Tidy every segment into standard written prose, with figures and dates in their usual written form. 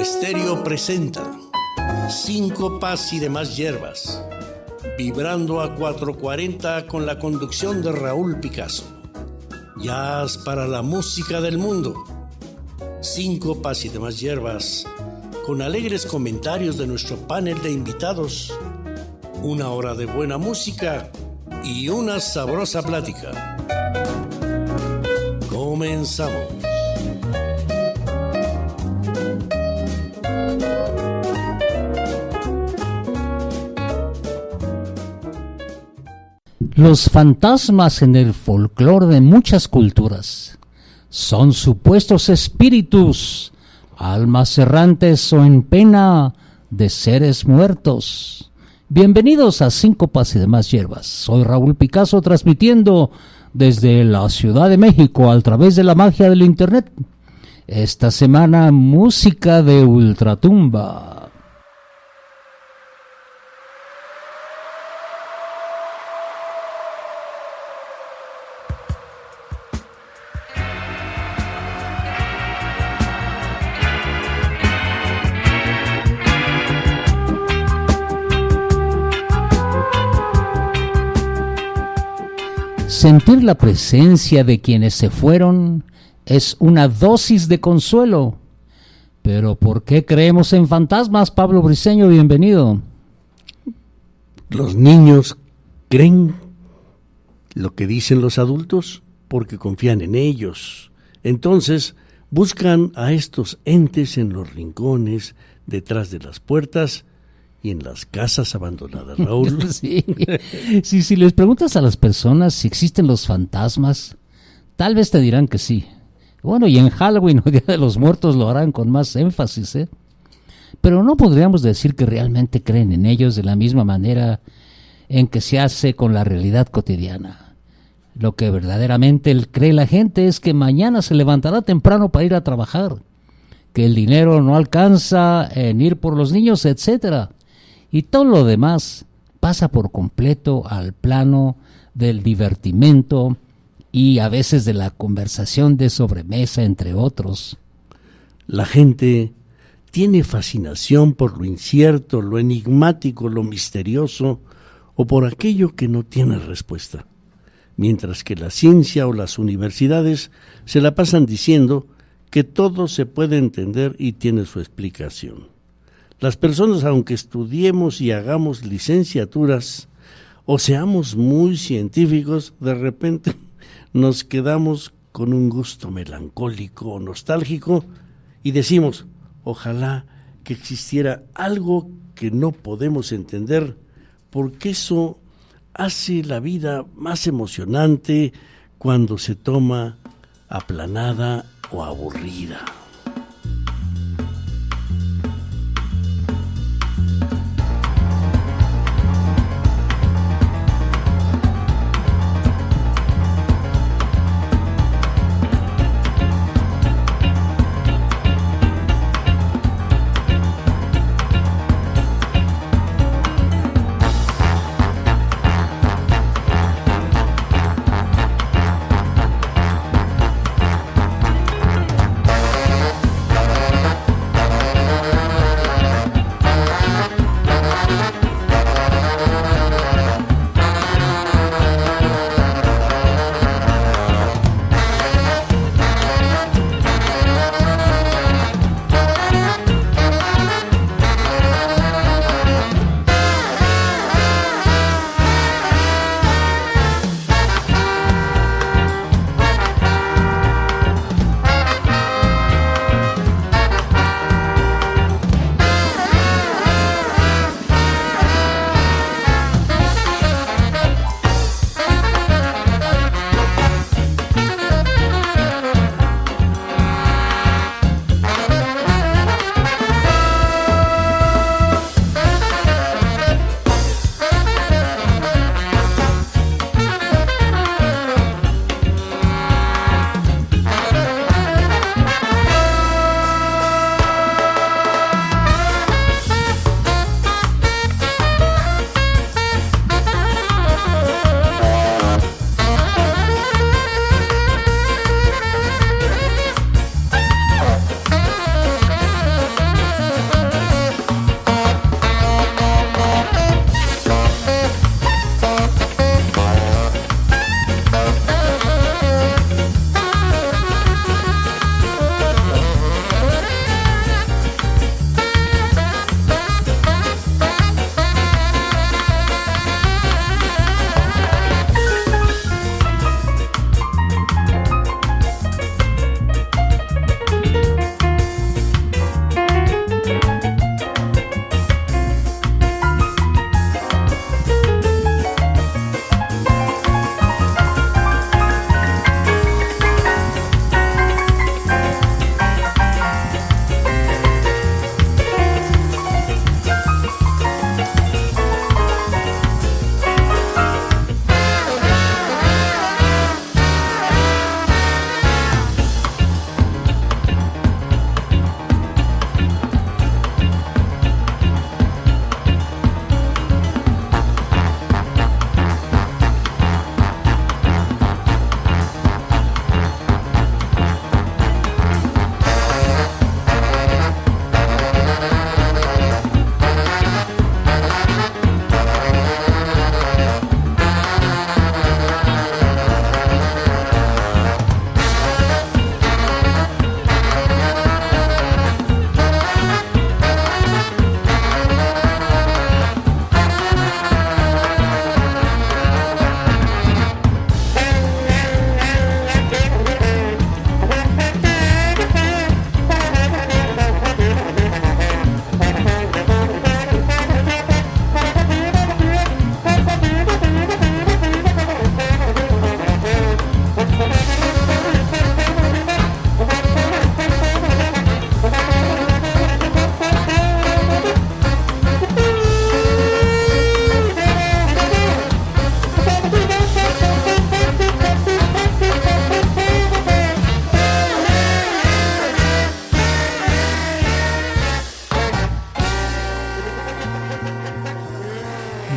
Estéreo presenta Síncopas y demás hierbas, vibrando a 440 con la conducción de Raúl Picasso. Jazz para la música del mundo. Síncopas y demás hierbas, con alegres comentarios de nuestro panel de invitados. Una hora de buena música y una sabrosa plática. Comenzamos. Los fantasmas en el folclore de muchas culturas son supuestos espíritus, almas errantes o en pena de seres muertos. Bienvenidos a Síncopas y demás hierbas. Soy Raúl Picasso, transmitiendo desde la Ciudad de México a través de la magia del internet. Esta semana, música de ultratumba. Sentir la presencia de quienes se fueron es una dosis de consuelo. Pero ¿por qué creemos en fantasmas? Pablo Briceño, bienvenido. Los niños creen lo que dicen los adultos porque confían en ellos. Entonces buscan a estos entes en los rincones, detrás de las puertas y en las casas abandonadas, Raúl. Sí. Si les preguntas a las personas si existen los fantasmas, tal vez te dirán que sí. Bueno, y en Halloween o Día de los Muertos lo harán con más énfasis, ¿eh? Pero no podríamos decir que realmente creen en ellos de la misma manera en que se hace con la realidad cotidiana. Lo que verdaderamente cree la gente es que mañana se levantará temprano para ir a trabajar, que el dinero no alcanza en ir por los niños, etcétera. Y todo lo demás pasa por completo al plano del divertimento y a veces de la conversación de sobremesa, entre otros. La gente tiene fascinación por lo incierto, lo enigmático, lo misterioso o por aquello que no tiene respuesta. Mientras que la ciencia o las universidades se la pasan diciendo que todo se puede entender y tiene su explicación. Las personas, aunque estudiemos y hagamos licenciaturas o seamos muy científicos, de repente nos quedamos con un gusto melancólico o nostálgico y decimos, ojalá que existiera algo que no podemos entender, porque eso hace la vida más emocionante cuando se toma aplanada o aburrida.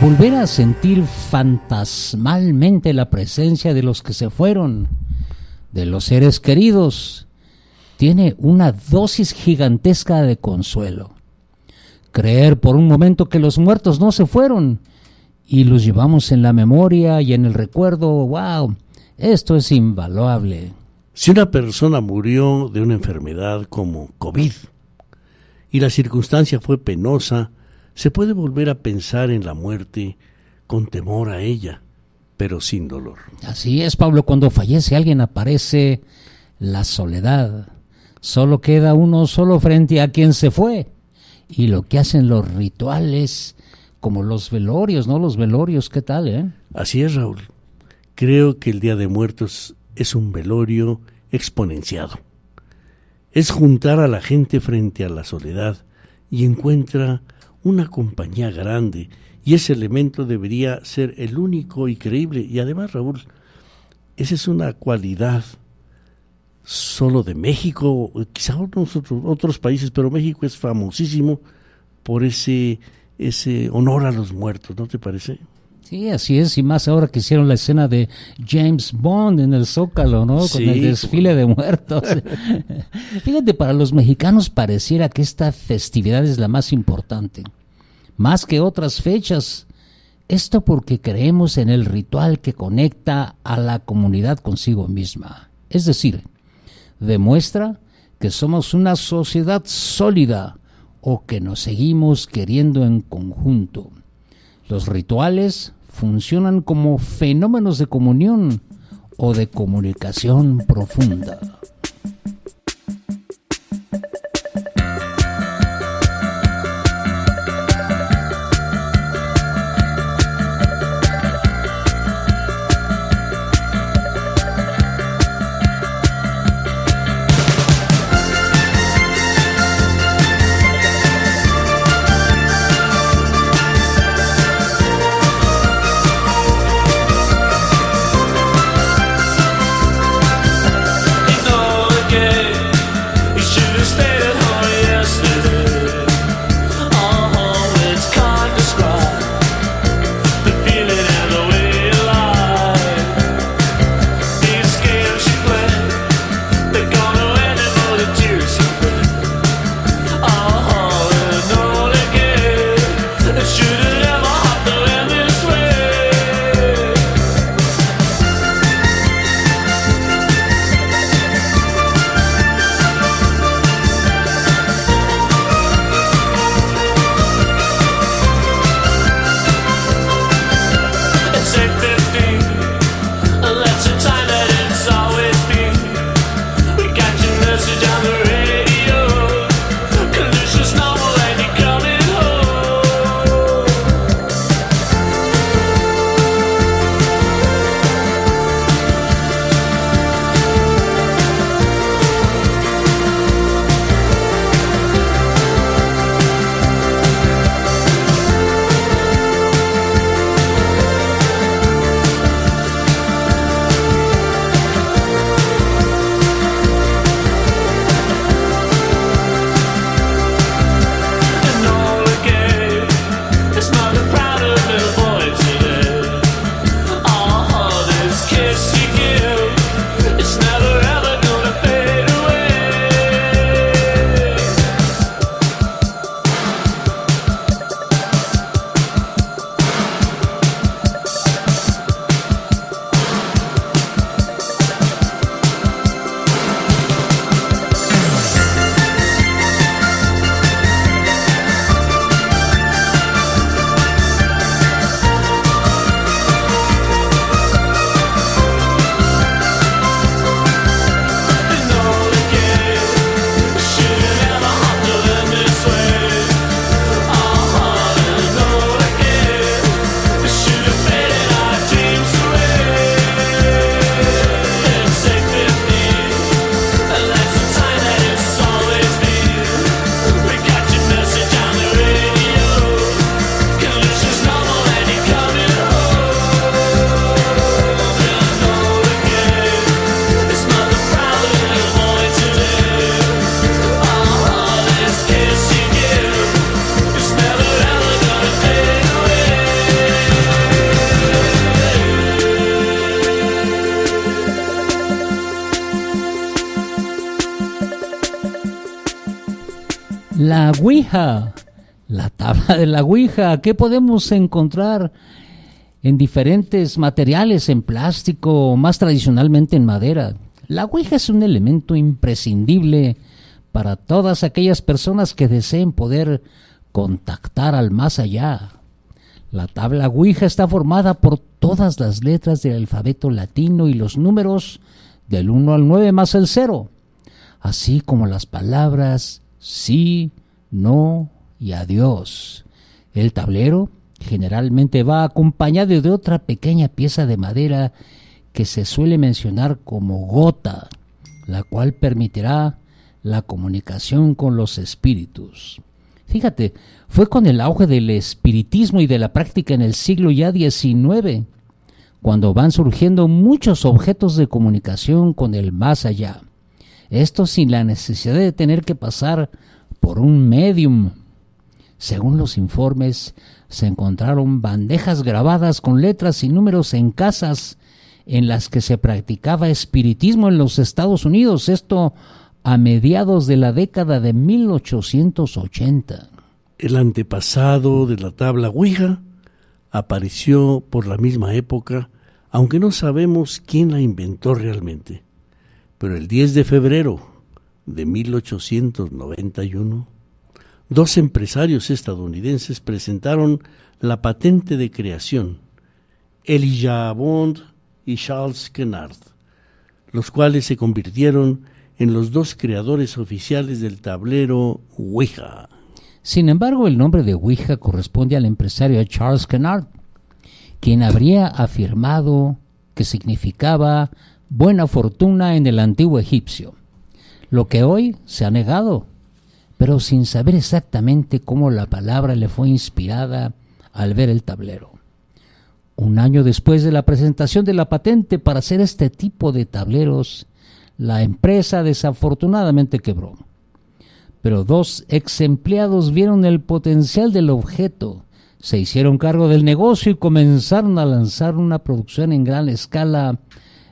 volver a sentir fantasmalmente la presencia de los que se fueron, de los seres queridos, tiene una dosis gigantesca de consuelo. Creer por un momento que los muertos no se fueron y los llevamos en la memoria y en el recuerdo, wow, esto es invaluable. Si una persona murió de una enfermedad como COVID y la circunstancia fue penosa, se puede volver a pensar en la muerte con temor a ella, pero sin dolor. Así es, Pablo, cuando fallece alguien aparece la soledad. Solo queda uno solo frente a quien se fue. Y lo que hacen los rituales, como los velorios, ¿no? Los velorios, ¿qué tal, Así es, Raúl. Creo que el Día de Muertos es un velorio exponenciado. Es juntar a la gente frente a la soledad y encuentra una compañía grande, y ese elemento debería ser el único y creíble. Y además, Raúl, esa es una cualidad solo de México, quizá otros países, pero México es famosísimo por ese honor a los muertos, ¿no te parece? Sí, así es, y más ahora que hicieron la escena de James Bond en el Zócalo, ¿no? Sí, con el desfile de muertos. Fíjate, para los mexicanos pareciera que esta festividad es la más importante, más que otras fechas. Esto porque creemos en el ritual que conecta a la comunidad consigo misma. Es decir, demuestra que somos una sociedad sólida o que nos seguimos queriendo en conjunto. Los rituales funcionan como fenómenos de comunión o de comunicación profunda. No La Ouija, la tabla de la Ouija, ¿qué podemos encontrar en diferentes materiales, en plástico o más tradicionalmente en madera? La Ouija es un elemento imprescindible para todas aquellas personas que deseen poder contactar al más allá. La tabla Ouija está formada por todas las letras del alfabeto latino y los números del 1 al 9 más el 0, así como las palabras sí, no y adiós. El tablero generalmente va acompañado de otra pequeña pieza de madera que se suele mencionar como gota, la cual permitirá la comunicación con los espíritus. Fíjate, fue con el auge del espiritismo y de la práctica en el siglo ya XIX, cuando van surgiendo muchos objetos de comunicación con el más allá. Esto sin la necesidad de tener que pasar por un medium. Según los informes, se encontraron bandejas grabadas con letras y números en casas en las que se practicaba espiritismo en los Estados Unidos, esto a mediados de la década de 1880. El antepasado de la tabla Ouija apareció por la misma época, aunque no sabemos quién la inventó realmente. Pero el 10 de febrero de 1891, dos empresarios estadounidenses presentaron la patente de creación, Elijah Bond y Charles Kennard, los cuales se convirtieron en los dos creadores oficiales del tablero Ouija. Sin embargo, el nombre de Ouija corresponde al empresario Charles Kennard, quien habría afirmado que significaba buena fortuna en el antiguo egipcio, lo que hoy se ha negado, pero sin saber exactamente cómo la palabra le fue inspirada al ver el tablero. Un año después de la presentación de la patente para hacer este tipo de tableros, la empresa desafortunadamente quebró. Pero dos ex empleados vieron el potencial del objeto, se hicieron cargo del negocio y comenzaron a lanzar una producción en gran escala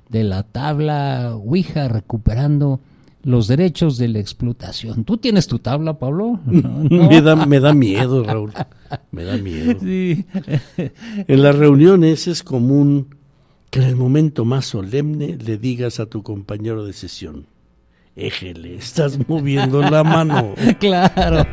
de la tabla Ouija, recuperando los derechos de la explotación. ¿Tú tienes tu tabla, Pablo? No. Me da miedo, Raúl. Me da miedo. Sí. En las reuniones es común que en el momento más solemne le digas a tu compañero de sesión: éjele, estás moviendo la mano. Claro.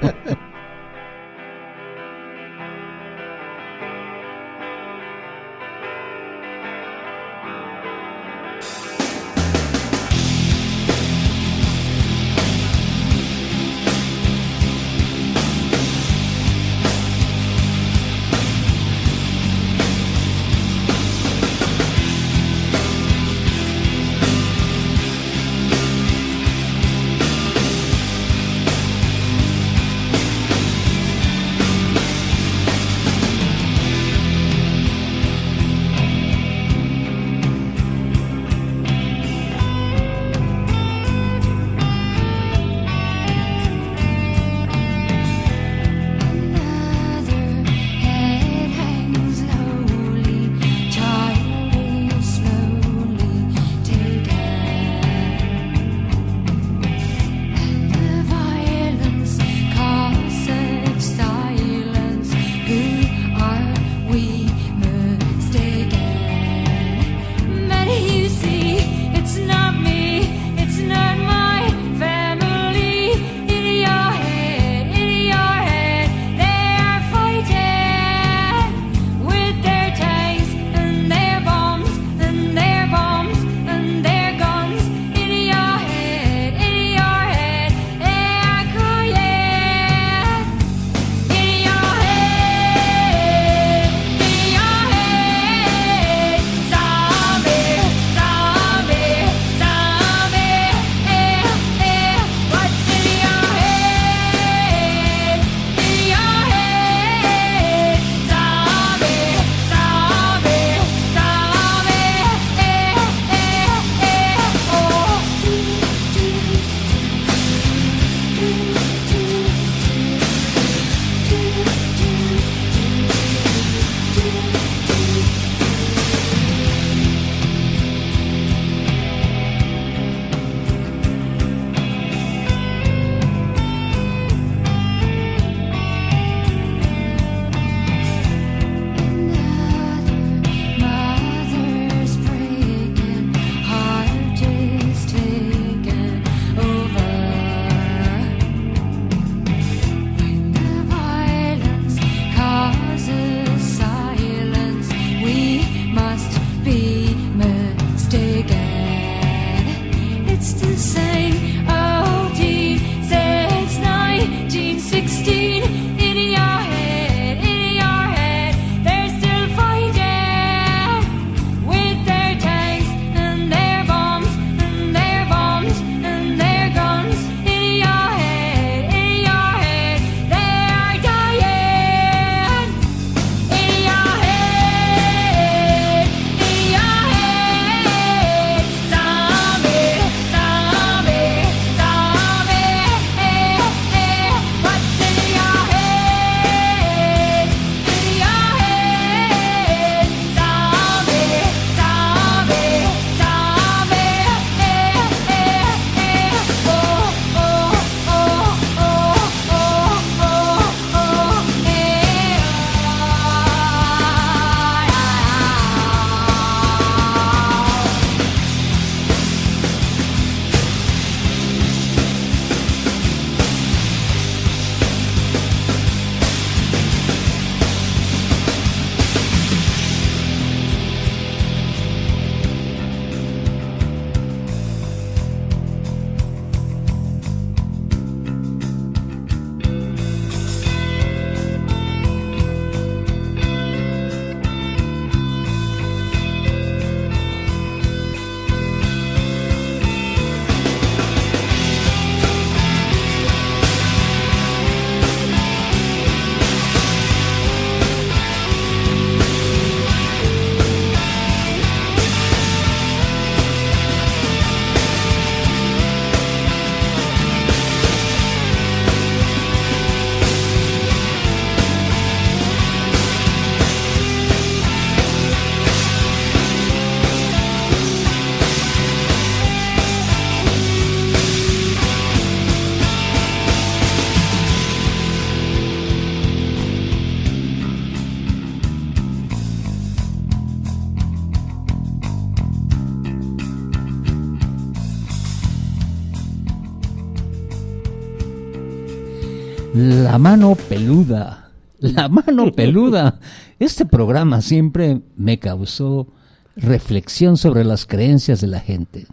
La mano peluda. La mano peluda. Este programa siempre me causó reflexión sobre las creencias de la gente.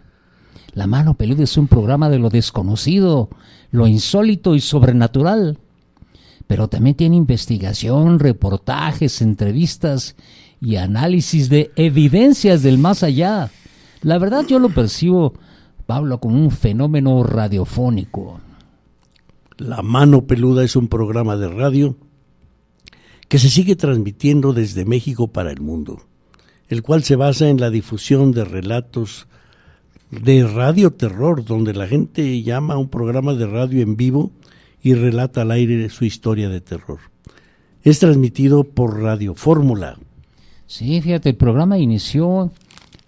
La mano peluda es un programa de lo desconocido, lo insólito y sobrenatural. Pero también tiene investigación, reportajes, entrevistas y análisis de evidencias del más allá. La verdad yo lo percibo, Pablo, como un fenómeno radiofónico. La Mano Peluda es un programa de radio que se sigue transmitiendo desde México para el mundo, el cual se basa en la difusión de relatos de radio terror, donde la gente llama a un programa de radio en vivo y relata al aire su historia de terror. Es transmitido por Radio Fórmula. Sí, fíjate, el programa inició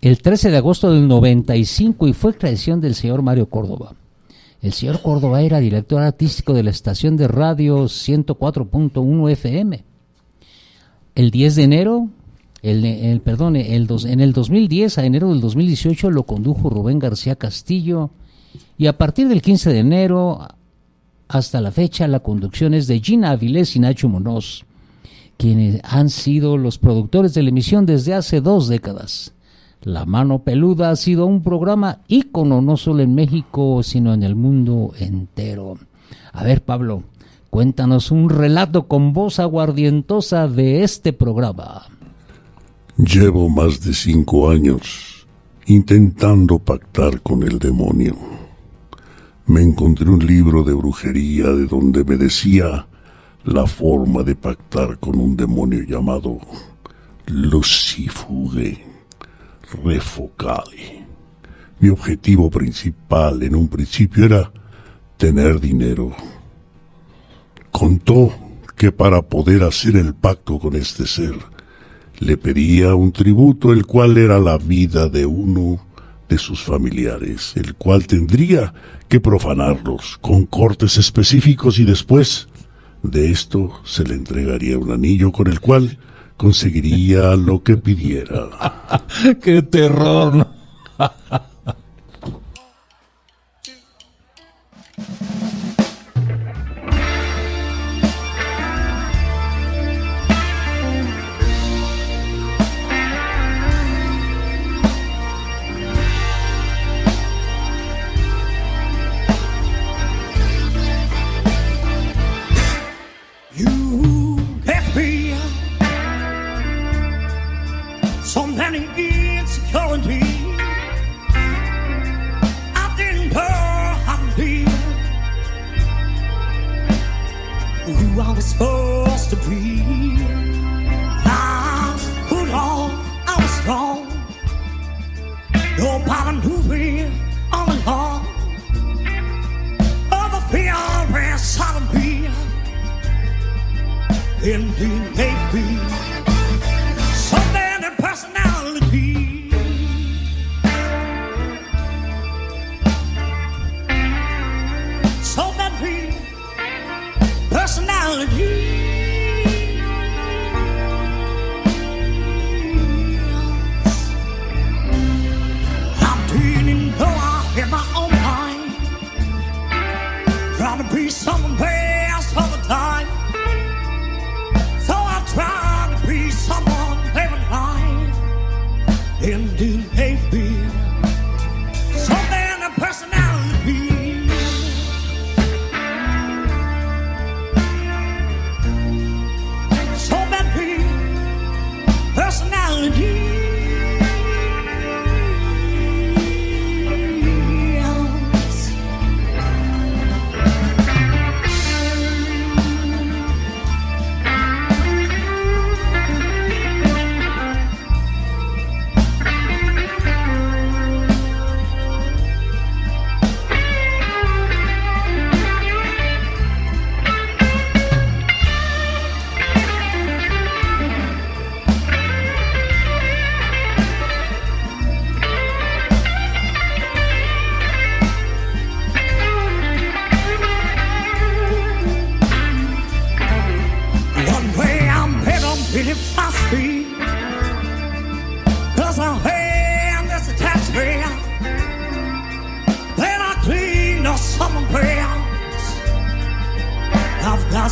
el 13 de agosto del 95 y fue creación del señor Mario Córdoba. El señor Córdoba era director artístico de la estación de radio 104.1 FM. El 10 de enero, en el 2010, a enero del 2018, lo condujo Rubén García Castillo, y a partir del 15 de enero hasta la fecha la conducción es de Gina Avilés y Nacho Munoz, quienes han sido los productores de la emisión desde hace 2 décadas. La Mano Peluda ha sido un programa ícono no solo en México, sino en el mundo entero. A ver, Pablo, cuéntanos un relato con voz aguardientosa de este programa. Llevo más de 5 años intentando pactar con el demonio. Me encontré un libro de brujería de donde me decía la forma de pactar con un demonio llamado Lucifuge Refocale. Mi objetivo principal en un principio era tener dinero. Contó que para poder hacer el pacto con este ser, le pedía un tributo, el cual era la vida de uno de sus familiares, el cual tendría que profanarlos con cortes específicos, y después de esto se le entregaría un anillo con el cual conseguiría lo que pidiera. ¡Qué terror!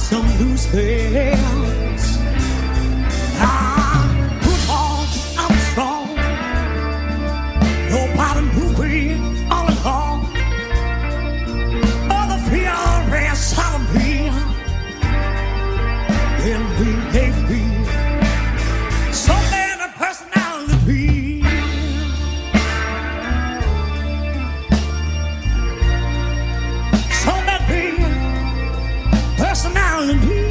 some loose things. I'm good on, I'm strong. Nobody moving all along. All the fear rests on me. And we gave me so many personality. So many personality.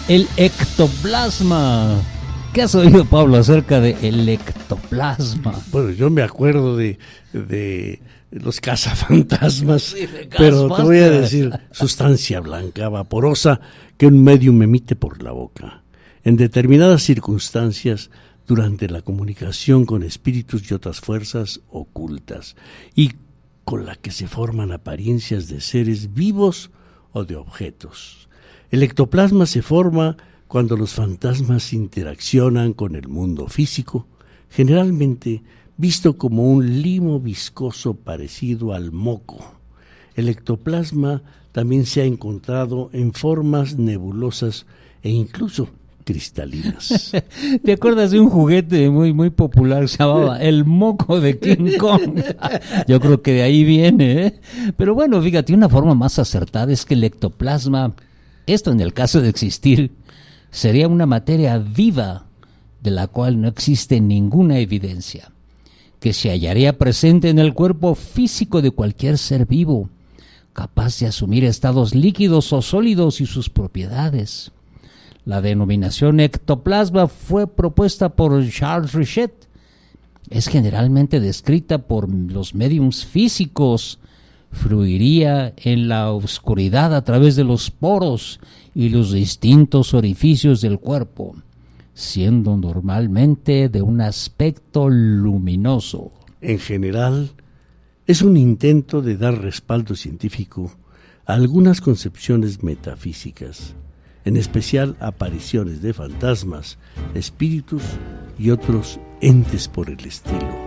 El ectoplasma. ¿Qué has oído, Pablo, acerca del ectoplasma? Bueno, yo me acuerdo de los cazafantasmas, Sí, de pero te voy a Ghostbusters. decir sustancia blanca, vaporosa, que un medium emite por la boca. En determinadas circunstancias, durante la comunicación con espíritus y otras fuerzas ocultas, y con la que se forman apariencias de seres vivos o de objetos. El ectoplasma se forma cuando los fantasmas interaccionan con el mundo físico, generalmente visto como un limo viscoso parecido al moco. El ectoplasma también se ha encontrado en formas nebulosas e incluso cristalinas. ¿Te acuerdas de un juguete muy popular que se llamaba el moco de King Kong? Yo creo que de ahí viene, ¿eh? Pero bueno, fíjate, una forma más acertada es que el ectoplasma, esto en el caso de existir, sería una materia viva de la cual no existe ninguna evidencia, que se hallaría presente en el cuerpo físico de cualquier ser vivo, capaz de asumir estados líquidos o sólidos y sus propiedades. La denominación ectoplasma fue propuesta por Charles Richet. Es generalmente descrita por los médiums físicos. Fluiría en la oscuridad a través de los poros y los distintos orificios del cuerpo, siendo normalmente de un aspecto luminoso. En general, es un intento de dar respaldo científico a algunas concepciones metafísicas, en especial apariciones de fantasmas, espíritus y otros entes por el estilo.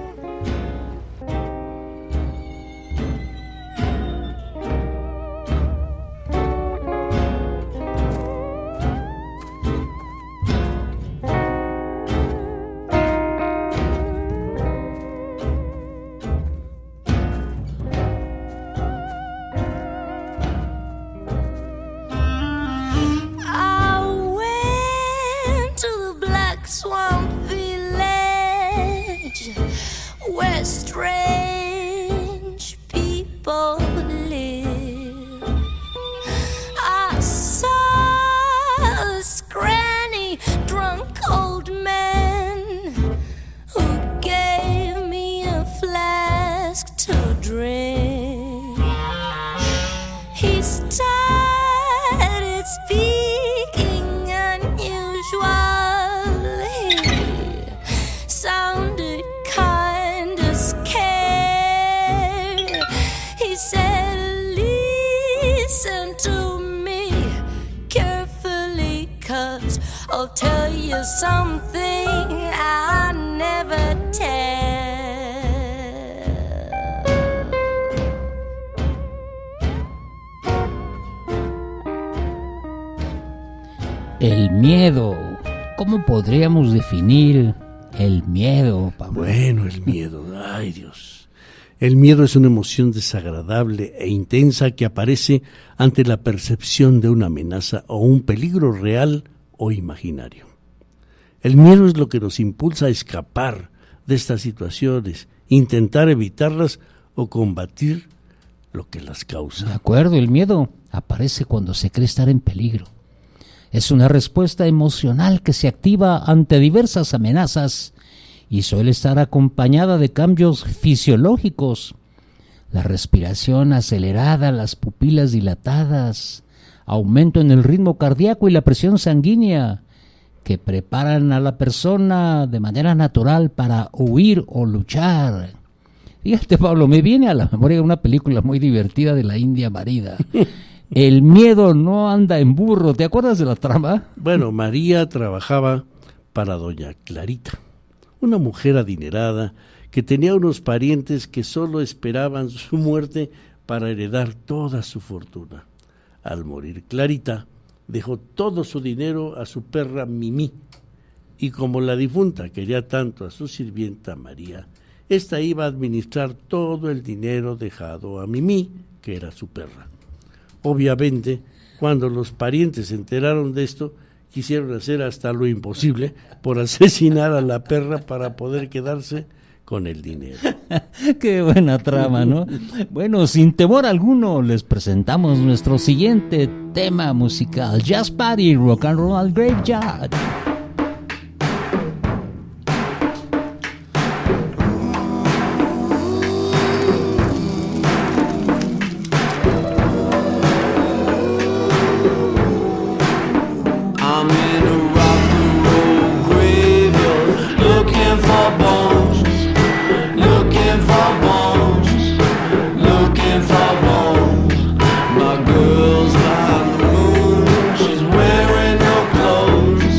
Where strange people flask to drink. He started speaking unusual. He sounded kinda scared. He said, listen to me carefully, 'cause I'll tell you something I never tell. El miedo. ¿Cómo podríamos definir el miedo, Pablo? Bueno, el miedo, ay Dios. El miedo es una emoción desagradable e intensa que aparece ante la percepción de una amenaza o un peligro real o imaginario. El miedo es lo que nos impulsa a escapar de estas situaciones, intentar evitarlas o combatir lo que las De causa. acuerdo, el miedo aparece cuando se cree estar en peligro. Es una respuesta emocional que se activa ante diversas amenazas y suele estar acompañada de cambios fisiológicos. La respiración acelerada, las pupilas dilatadas, aumento en el ritmo cardíaco y la presión sanguínea, que preparan a la persona de manera natural para huir o luchar. Fíjate, Pablo, me viene a la memoria una película muy divertida de la India Marida. El miedo no anda en burro. ¿Te acuerdas de la trama? Bueno, María trabajaba para doña Clarita, una mujer adinerada que tenía unos parientes que solo esperaban su muerte para heredar toda su fortuna. Al morir Clarita, dejó todo su dinero a su perra Mimí, y como la difunta quería tanto a su sirvienta María, ésta iba a administrar todo el dinero dejado a Mimí, que era su perra. Obviamente, cuando los parientes se enteraron de esto, quisieron hacer hasta lo imposible por asesinar a la perra para poder quedarse con el dinero. Qué buena trama, ¿no? Bueno, sin temor alguno, les presentamos nuestro siguiente tema musical, Jazz Party, Rock and Roll al Graveyard. I'm in a rock and roll graveyard, looking for bones, looking for bones, looking for bones. My girl's by the moon, she's wearing no clothes.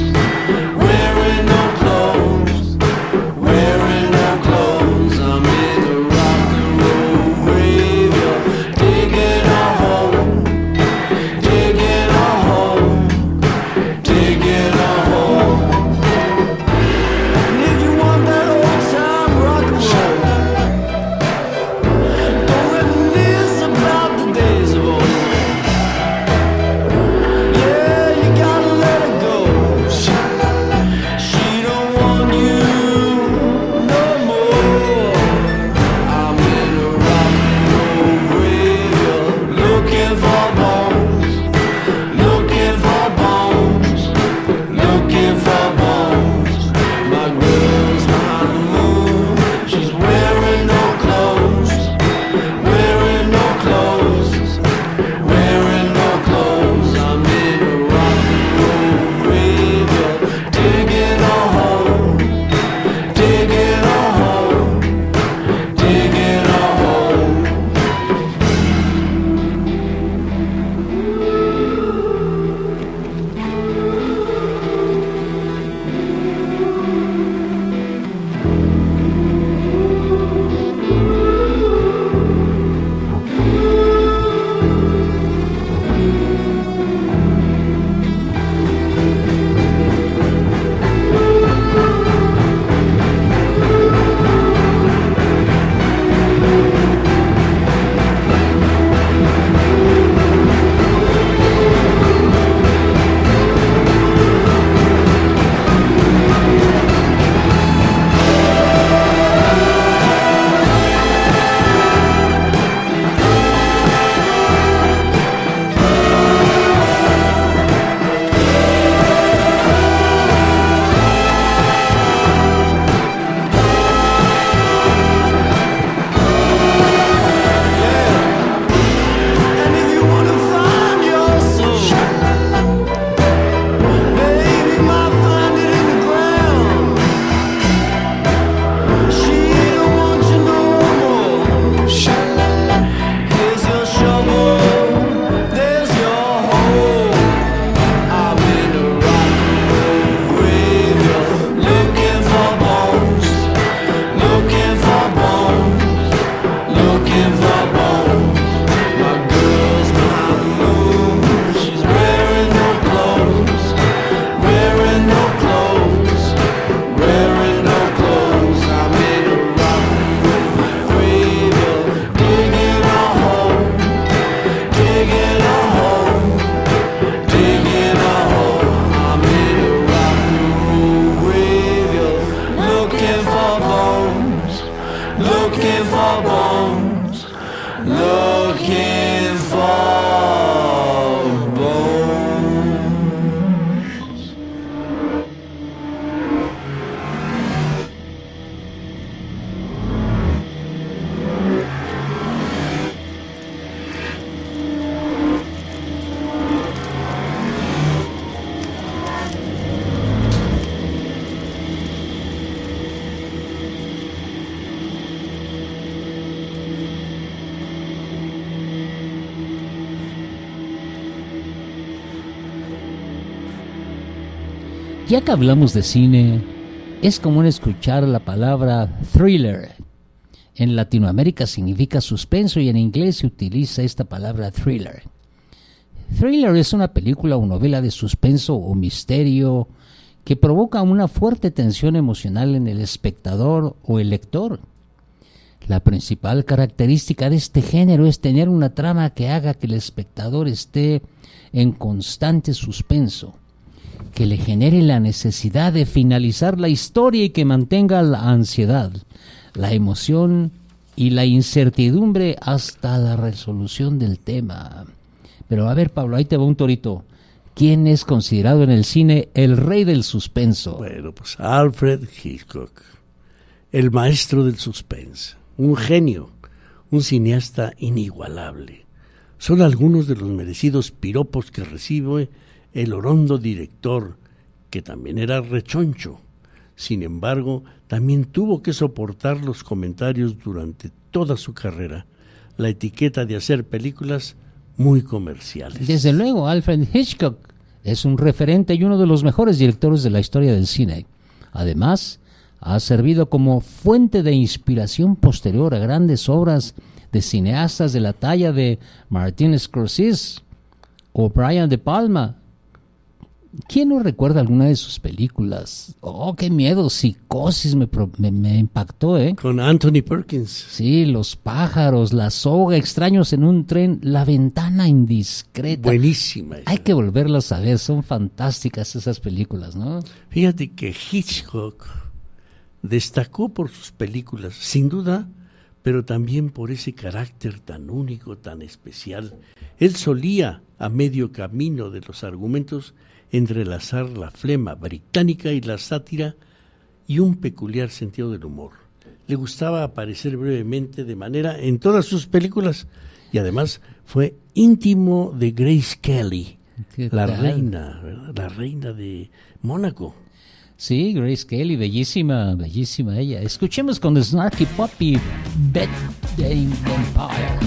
looking for bones, looking for bones. Ya que hablamos de cine, es común escuchar la palabra thriller. En Latinoamérica significa suspenso y en inglés se utiliza esta palabra thriller. Thriller es una película o novela de suspenso o misterio que provoca una fuerte tensión emocional en el espectador o el lector. La principal característica de este género es tener una trama que haga que el espectador esté en constante suspenso, que le genere la necesidad de finalizar la historia y que mantenga la ansiedad, la emoción y la incertidumbre hasta la resolución del tema. Pero a ver, Pablo, ahí te va un torito. ¿Quién es considerado en el cine el rey del suspenso? Bueno, pues Alfred Hitchcock, el maestro del suspense, un genio, un cineasta inigualable. Son algunos de los merecidos piropos que recibe el orondo director, que también era rechoncho. Sin embargo, también tuvo que soportar los comentarios durante toda su carrera, la etiqueta de hacer películas muy comerciales. Desde luego, Alfred Hitchcock es un referente y uno de los mejores directores de la historia del cine. Además, ha servido como fuente de inspiración posterior a grandes obras de cineastas de la talla de Martin Scorsese o Brian De Palma. ¿Quién no recuerda alguna de sus películas? Oh, qué miedo, Psicosis me impactó, ¿eh? Con Anthony Perkins. Sí, Los pájaros, La soga, Extraños en un tren, La ventana indiscreta. Buenísima. Hay que volverlas a ver, son fantásticas esas películas, ¿no? Fíjate que Hitchcock destacó por sus películas, sin duda, pero también por ese carácter tan único, tan especial. Él solía, a medio camino de los argumentos, entrelazar la flema británica y la sátira y un peculiar sentido del humor. Le gustaba aparecer brevemente de manera en todas sus películas y además fue íntimo de Grace Kelly, la reina, ¿verdad? La reina de Mónaco. Sí, Grace Kelly, bellísima, bellísima ella. Escuchemos con The Snarky Puppy, Bed Dating Empire.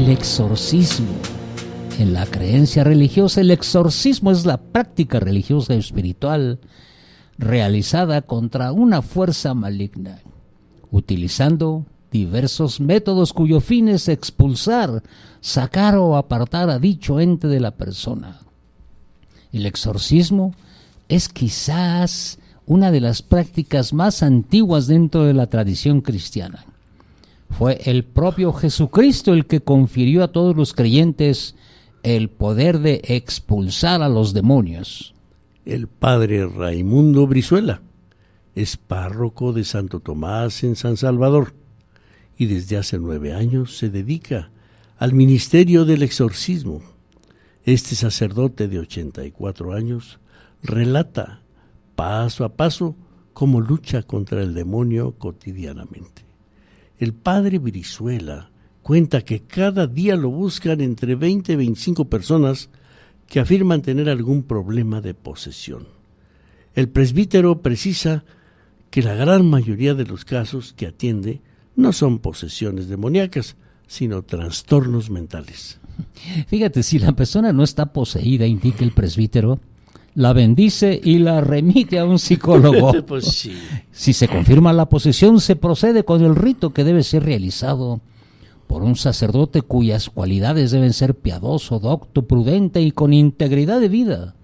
El exorcismo. En la creencia religiosa, el exorcismo es la práctica religiosa y espiritual realizada contra una fuerza maligna, utilizando diversos métodos cuyo fin es expulsar, sacar o apartar a dicho ente de la persona. El exorcismo es quizás una de las prácticas más antiguas dentro de la tradición cristiana. Fue el propio Jesucristo el que confirió a todos los creyentes el poder de expulsar a los demonios. El padre Raimundo Brizuela es párroco de Santo Tomás en San Salvador y desde hace 9 años se dedica al ministerio del exorcismo. Este sacerdote de 84 años relata paso a paso cómo lucha contra el demonio cotidianamente. El padre Brizuela cuenta que cada día lo buscan entre 20 y 25 personas que afirman tener algún problema de posesión. El presbítero precisa que la gran mayoría de los casos que atiende no son posesiones demoníacas, sino trastornos mentales. Fíjate, si la persona no está poseída, indica el presbítero, la bendice y la remite a un psicólogo. Pues sí. Si se confirma la posesión, se procede con el rito que debe ser realizado por un sacerdote cuyas cualidades deben ser piadoso, docto, prudente y con integridad de vida.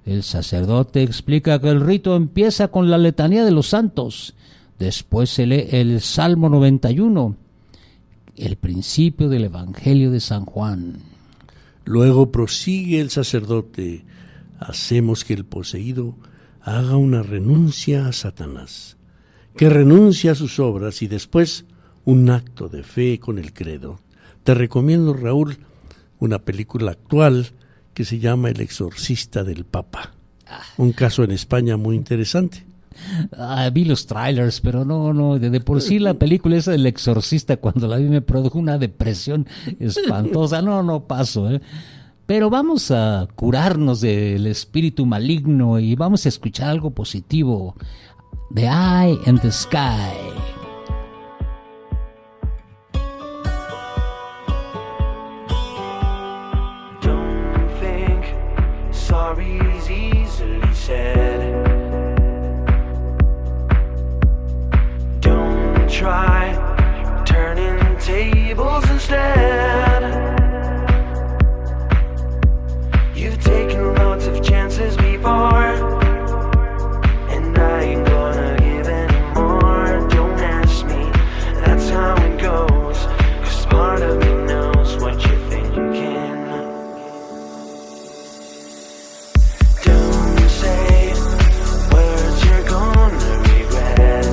El sacerdote explica que el rito empieza con la letanía de los santos, después se lee el Salmo 91, el principio del Evangelio de San Juan. Luego prosigue el sacerdote: hacemos que el poseído haga una renuncia a Satanás, que renuncie a sus obras y después un acto de fe con el credo. Te recomiendo, Raúl, una película actual que se llama El exorcista del Papa. Un caso en España muy interesante. Vi los trailers, pero no, de por sí la película esa del exorcista, cuando la vi me produjo una depresión espantosa. No paso, Pero vamos a curarnos del espíritu maligno y vamos a escuchar algo positivo. The Eye in the Sky. Sorry's easily said. Don't try turning tables instead. You've taken lots of chances before, and I ain't gonna give any more. Don't ask me, that's how it goes, 'cause part of me knows what you're thinking. Words you're gonna regret.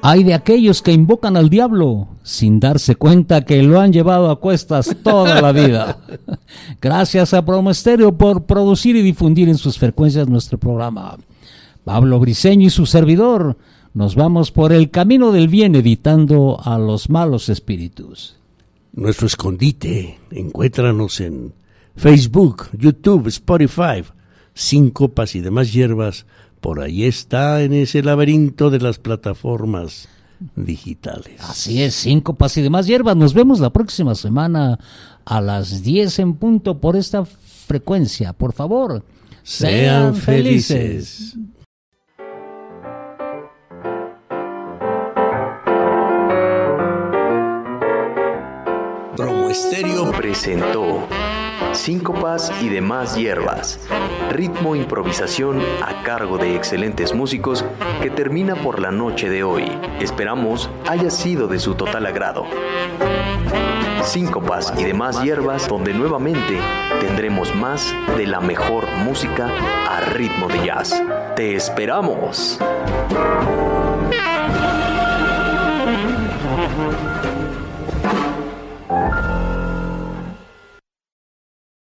Hay de aquellos que invocan al diablo sin darse cuenta que lo han llevado a cuestas toda la vida. Gracias a Promo Estéreo por producir y difundir en sus frecuencias nuestro programa. Pablo Briceño y su servidor nos vamos por el camino del bien, evitando a los malos espíritus. Nuestro escondite, encuéntranos en Facebook, YouTube, Spotify, Síncopas y demás hierbas. Por ahí está, en ese laberinto de las plataformas digitales. Así es, Síncopas y demás hierbas. Nos vemos la próxima semana a las 10 en punto por esta frecuencia. Por favor, sean felices. Promo Estéreo presentó Síncopas y demás hierbas, ritmo e improvisación a cargo de excelentes músicos que termina por la noche de hoy. Esperamos haya sido de su total agrado. Síncopas y demás hierbas, donde nuevamente tendremos más de la mejor música a ritmo de jazz. ¡Te esperamos!